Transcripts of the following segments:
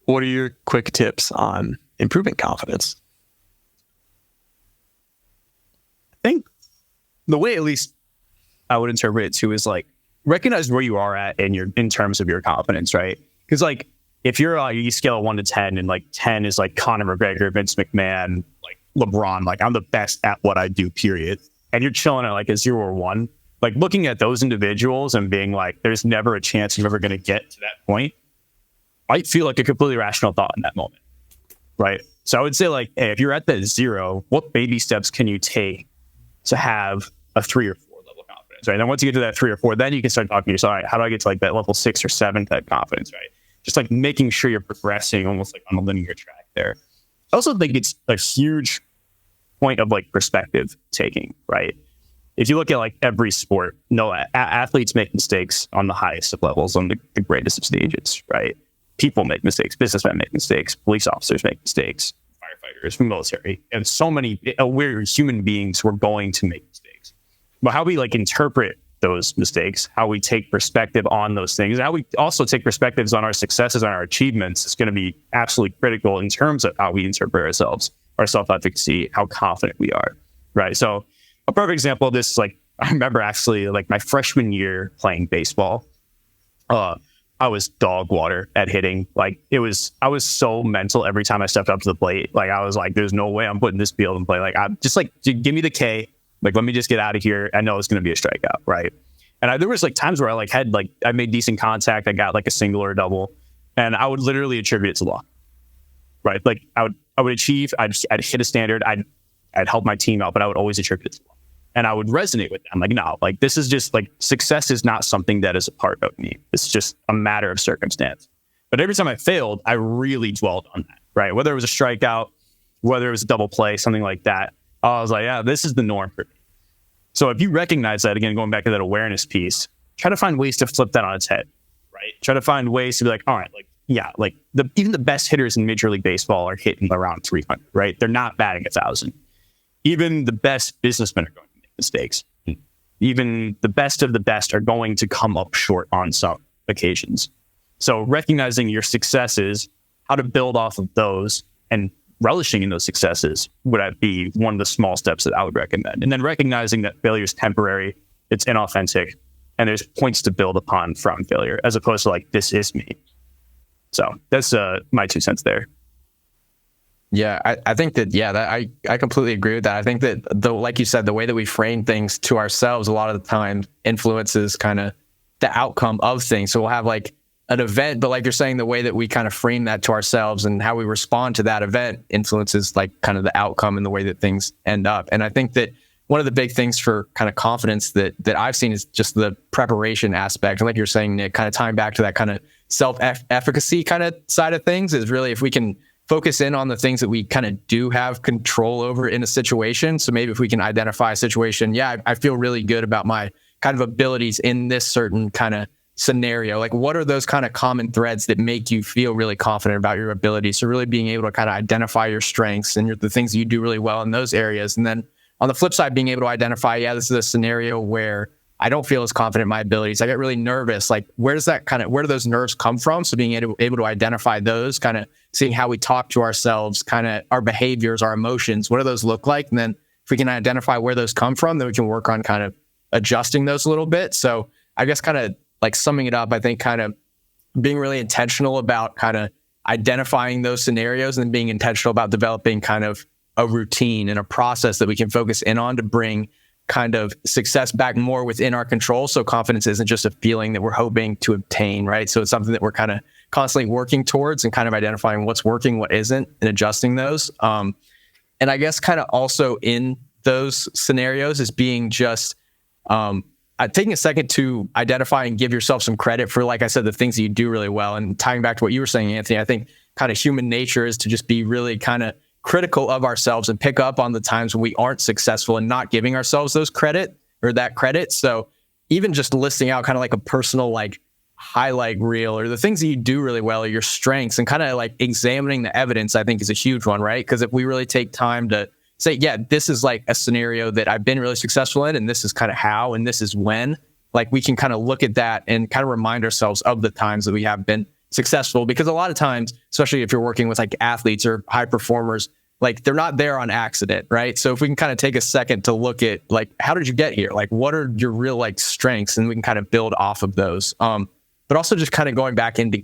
What are your quick tips on improving confidence? I think the way, at least I would interpret it too, is like recognize where you are at in terms of your confidence, right? Because like if you're you scale 1 to 10, and like 10 is like Conor McGregor, Vince McMahon, like LeBron, like I'm the best at what I do, period. And you're chilling at like a 0 or 1, like looking at those individuals and being like, there's never a chance you're ever going to get to that point, might feel like a completely rational thought in that moment, right? So I would say like, hey, if you're at that 0, what baby steps can you take to have a 3 or 4 level of confidence, right? And then once you get to that 3 or 4, then you can start talking to yourself, all right, how do I get to like that level 6 or 7 type confidence, right? Just like making sure you're progressing almost like on a linear track there. I also think it's a huge point of like perspective taking, right? If you look at like every sport, athletes make mistakes on the highest of levels, on the greatest of stages, right? People make mistakes, businessmen make mistakes, police officers make mistakes, firefighters, military, and so many, we're human beings, we're going to make mistakes. But how we like interpret those mistakes, how we take perspective on those things, and how we also take perspectives on our successes, on our achievements, is going to be absolutely critical in terms of how we interpret ourselves, our self-efficacy, how confident we are, right? So a perfect example of this is like, I remember actually like my freshman year playing baseball, I was dog water at hitting. Like I was so mental every time I stepped up to the plate. Like I was like, there's no way I'm putting this field in play. Like I'm just like, give me the K. Like, let me just get out of here. I know it's going to be a strikeout, right? And there was like times where I like had like, I made decent contact. I got like a single or a double, and I would literally attribute it to luck, right? Like I would achieve, I'd hit a standard, I'd help my team out, but I would always attribute it to luck. And I would resonate with them. Like, no, like this is just like success is not something that is a part of me. It's just a matter of circumstance. But every time I failed, I really dwelled on that, right? Whether it was a strikeout, whether it was a double play, something like that. I was like, yeah, this is the norm for me. So if you recognize that, again, going back to that awareness piece, try to find ways to flip that on its head, right? Try to find ways to be like, all right, like, yeah, like even the best hitters in Major League Baseball are hitting around 300, right? They're not batting 1,000. Even the best businessmen are going to make mistakes. Even the best of the best are going to come up short on some occasions. So recognizing your successes, how to build off of those, and relishing in those successes would be one of the small steps that I would recommend. And then recognizing that failure is temporary, it's inauthentic, and there's points to build upon from failure, as opposed to like, this is me. So that's my 2 cents there. Yeah, I think that, I completely agree with that. I think that like you said, the way that we frame things to ourselves a lot of the time influences kind of the outcome of things. So we'll have like an event, but like you're saying, the way that we kind of frame that to ourselves and how we respond to that event influences like kind of the outcome and the way that things end up. And I think that one of the big things for kind of confidence that I've seen is just the preparation aspect. And like you're saying, Nick, kind of tying back to that kind of self-efficacy kind of side of things is really if we can focus in on the things that we kind of do have control over in a situation. So maybe if we can identify a situation, I feel really good about my kind of abilities in this certain kind of scenario. Like, what are those kind of common threads that make you feel really confident about your abilities? So really being able to kind of identify your strengths and the things that you do really well in those areas. And then on the flip side, being able to identify, this is a scenario where I don't feel as confident in my abilities. I get really nervous. Like, where do those nerves come from? So being able to identify those, kind of seeing how we talk to ourselves, kind of our behaviors, our emotions, what do those look like? And then if we can identify where those come from, then we can work on kind of adjusting those a little bit. So I guess kind of like summing it up, I think kind of being really intentional about kind of identifying those scenarios and being intentional about developing kind of a routine and a process that we can focus in on to bring kind of success back more within our control. So confidence isn't just a feeling that we're hoping to obtain, right? So it's something that we're kind of constantly working towards and kind of identifying what's working, what isn't, and adjusting those. And I guess kind of also in those scenarios is being just taking a second to identify and give yourself some credit for, like I said, the things that you do really well. And tying back to what you were saying, Anthony, I think kind of human nature is to just be really kind of critical of ourselves and pick up on the times when we aren't successful and not giving ourselves that credit. So even just listing out kind of like a personal like highlight reel or the things that you do really well or your strengths and kind of like examining the evidence, I think is a huge one, right? Because if we really take time to say, this is like a scenario that I've been really successful in, and this is kind of how, and this is when, like we can kind of look at that and kind of remind ourselves of the times that we have been successful, because a lot of times, especially if you're working with like athletes or high performers, like they're not there on accident, right? So if we can kind of take a second to look at like, how did you get here? Like, what are your real like strengths? And we can kind of build off of those. But also just kind of going back into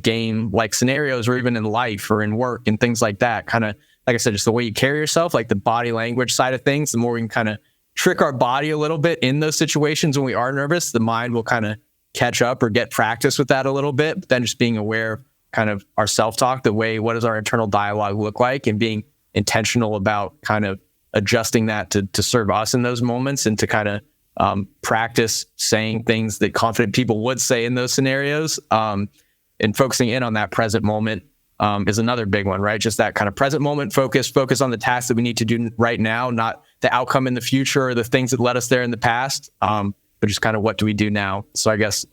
game like scenarios, or even in life or in work and things like that. Kind of, like I said, just the way you carry yourself, like the body language side of things, the more we can kind of trick our body a little bit in those situations when we are nervous, the mind will kind of catch up or get practice with that a little bit. But then just being aware of kind of our self-talk, the way, what does our internal dialogue look like, and being intentional about kind of adjusting that to serve us in those moments, and to kind of practice saying things that confident people would say in those scenarios, and focusing in on that present moment is another big one, right? Just that kind of present moment focus on the tasks that we need to do right now, not the outcome in the future or the things that led us there in the past, but just kind of what do we do now? So I guess,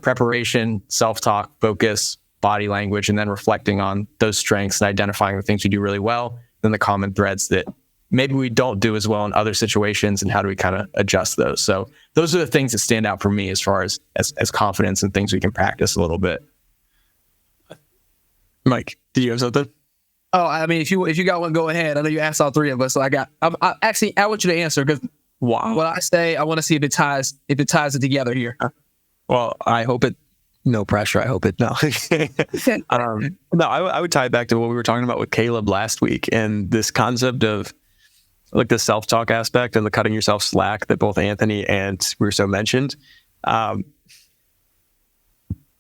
preparation, self-talk, focus, body language, and then reflecting on those strengths and identifying the things we do really well, then the common threads that maybe we don't do as well in other situations, and how do we kind of adjust those? So those are the things that stand out for me as far as confidence and things we can practice a little bit. Mike, did you have something? Oh, I mean, if you got one, go ahead. I know you asked all three of us, so I want you to answer, because Wow. what I say, I want to see if it ties it together here. Well, I hope it. No pressure. I hope it. No. No, I would tie it back to what we were talking about with Caleb last week, and this concept of like the self-talk aspect and the cutting yourself slack that both Anthony and Russo mentioned.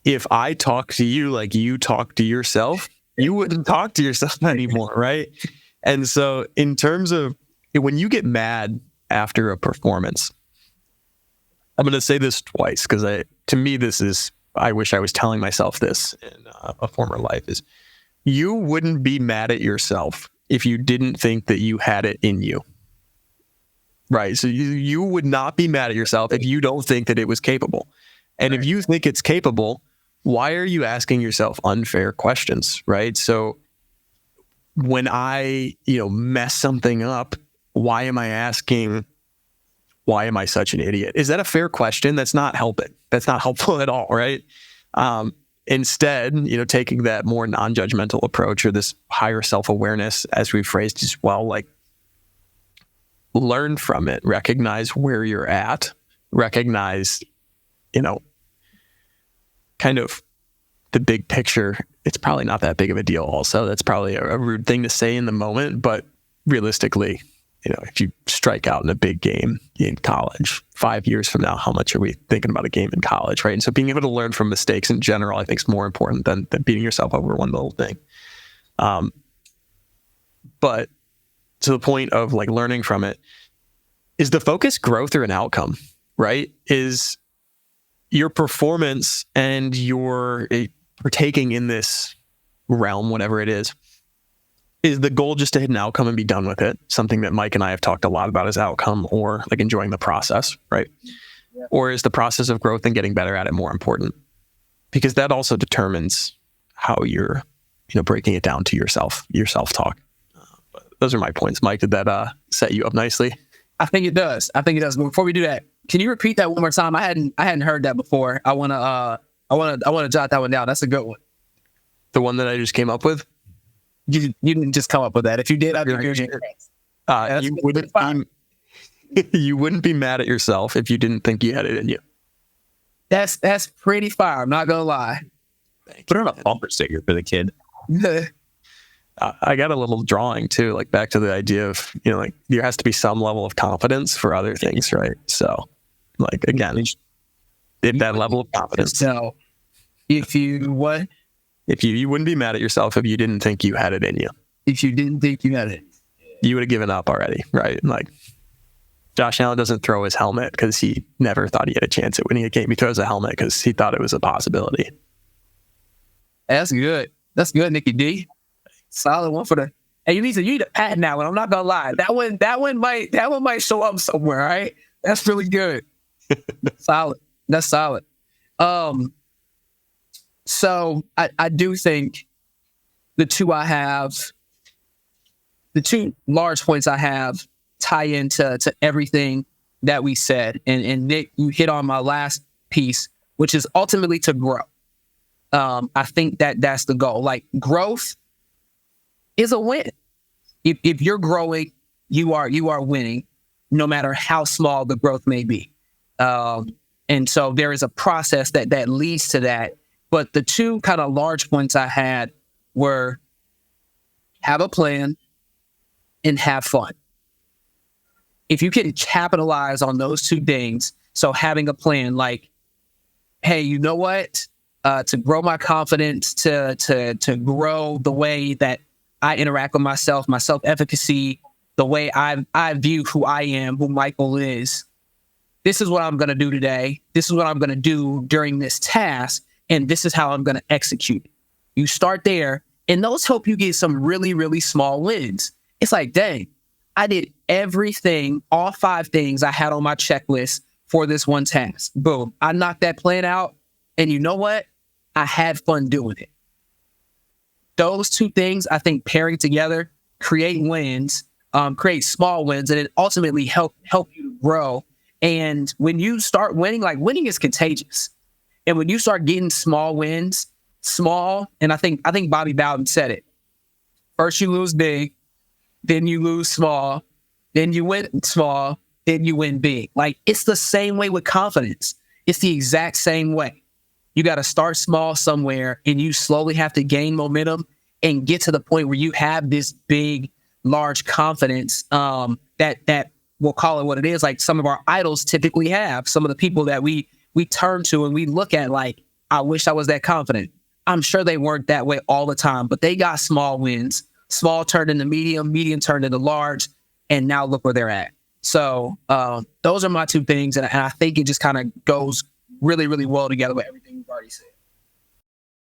If I talk to you like you talk to yourself, you wouldn't talk to yourself anymore, right? And so in terms of when you get mad after a performance, I'm going to say this twice, because to me, this is, I wish I was telling myself this in a former life, is you wouldn't be mad at yourself if you didn't think that you had it in you. Right. So you would not be mad at yourself if you don't think that it was capable. And if you think it's capable, why are you asking yourself unfair questions? Right. So when I, mess something up, why am I asking, why am I such an idiot? Is that a fair question? That's not helping. That's not helpful at all. Right. Instead, taking that more non-judgmental approach, or this higher self-awareness, as we've phrased as well, like learn from it, recognize where you're at, recognize, kind of the big picture. It's probably not that big of a deal. Also, that's probably a rude thing to say in the moment, but realistically, if you strike out in a big game in college, 5 years from now, how much are we thinking about a game in college, right? And so being able to learn from mistakes in general, I think, is more important than beating yourself over one little thing. But to the point of like learning from it, is the focus growth or an outcome, right? Is your performance and your partaking in this realm, whatever it is the goal just to hit an outcome and be done with it? Something that Mike and I have talked a lot about is outcome, or like enjoying the process, right? Yeah. Or is the process of growth and getting better at it more important? Because that also determines how you're, breaking it down to your self-talk. But those are my points. Mike, did that set you up nicely? I think it does. But before we do that, can you repeat that one more time? I hadn't heard that before. I wanna jot that one down. That's a good one. The one that I just came up with? You didn't just come up with that. If you did, I'd be very you wouldn't be mad at yourself if you didn't think you had it in you. That's pretty fire. I'm not gonna lie. Put on a bumper sticker for the kid. I got a little drawing too, like back to the idea of, like there has to be some level of confidence for other things, right? So like, again, if that level of confidence. So if you what? If you wouldn't be mad at yourself if you didn't think you had it in you. If you didn't think you had it. You would have given up already, right? Like Josh Allen doesn't throw his helmet because he never thought he had a chance at winning a game. He throws a helmet because he thought it was a possibility. That's good. That's good, Nicky D. Solid one for the. Hey, you need to patent that one. I'm not gonna lie. That one might show up somewhere. All right, that's really good. Solid. That's solid. So I do think the two large points I have tie into everything that we said. And Nick, you hit on my last piece, which is ultimately to grow. I think that that's the goal. Like growth is a win. If you're growing, you are winning, no matter how small the growth may be. And so there is a process that leads to that. But the two kind of large points I had were have a plan and have fun. If you can capitalize on those two things, so having a plan, like, hey, you know what? To grow my confidence, to grow the way that I interact with myself, my self-efficacy, the way I view who I am, who Michael is. This is what I'm going to do today. This is what I'm going to do during this task. And this is how I'm going to execute. You start there, and those help you get some really, really small wins. It's like, dang, I did everything, all 5 things I had on my checklist for this one task. Boom. I knocked that plan out. And you know what? I had fun doing it. Those two things, I think, pairing together, create wins, create small wins, and it ultimately help you grow. And when you start winning, like winning is contagious. And when you start getting small wins, and I think Bobby Bowden said it. First you lose big, then you lose small, then you win small, then you win big. Like it's the same way with confidence. It's the exact same way. You got to start small somewhere, and you slowly have to gain momentum and get to the point where you have this big, large confidence that we'll call it what it is. Like some of our idols typically have. Some of the people that we turn to and we look at like, I wish I was that confident. I'm sure they weren't that way all the time, but they got small wins. Small turned into medium, medium turned into large, and now look where they're at. So those are my two things, and I think it just kind of goes really, really well together with everything you've already said.